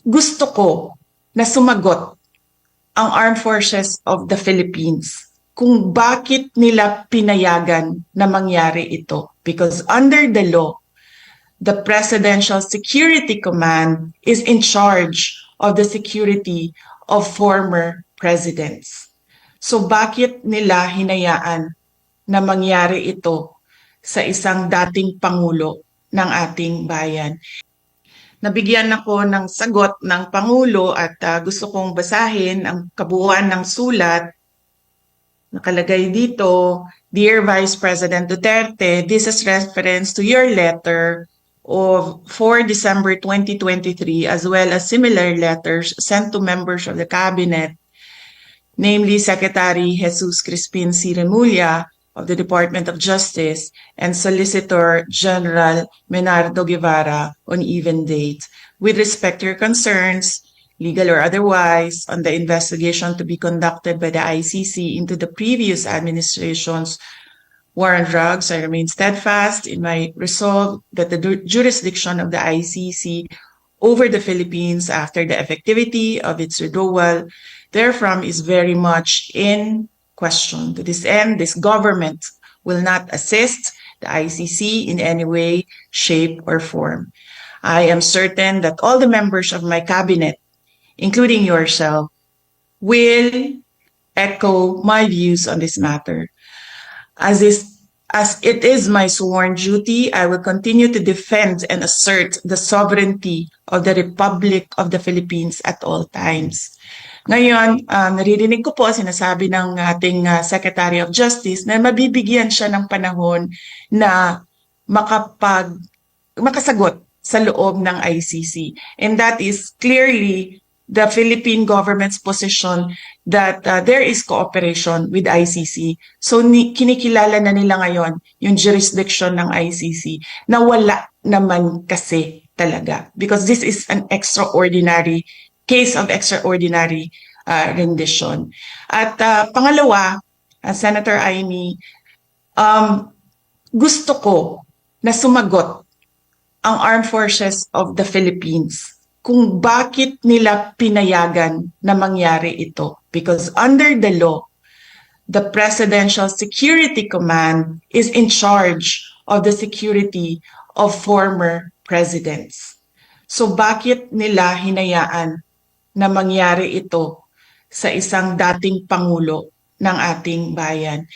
Gusto ko na sumagot ang Armed Forces of the Philippines kung bakit nila pinayagan na mangyari ito. Because under the law, the Presidential Security Command is in charge of the security of former presidents. So bakit nila hinayaan na mangyari ito sa isang dating Pangulo ng ating bayan? Nabigyan ako ng sagot ng Pangulo at gusto kong basahin ang kabuuan ng sulat. Nakalagay dito, Dear Vice President Duterte, this is reference to your letter of 4 December 2023 as well as similar letters sent to members of the Cabinet, namely Secretary Jesus Crispin C. Remulla of the Department of Justice and Solicitor General Menardo Guevara on even date with respect to your concerns, legal or otherwise, on the investigation to be conducted by the ICC into the previous administration's war on drugs. I remain steadfast in my resolve that the jurisdiction of the ICC over the Philippines after the effectivity of its withdrawal therefrom is very much in question. To this end, this government will not assist the ICC in any way, shape, or form. I am certain that all the members of my cabinet, including yourself, will echo my views on this matter. As it is my sworn duty, I will continue to defend and assert the sovereignty of the Republic of the Philippines at all times. Ngayon, naririnig ko po sinasabi ng ating Secretary of Justice na mabibigyan siya ng panahon na makasagot sa loob ng ICC. And that is clearly the Philippine government's position that there is cooperation with ICC. So kinikilala na nila ngayon yung jurisdiction ng ICC na wala naman kasi talaga. Because this is an extraordinary case of extraordinary rendition. At pangalawa, Senator Amy, gusto ko na sumagot ang Armed Forces of the Philippines kung bakit nila pinayagan na mangyari ito. Because under the law, the Presidential Security Command is in charge of the security of former presidents. So bakit nila hinayaan na mangyari ito sa isang dating Pangulo ng ating bayan?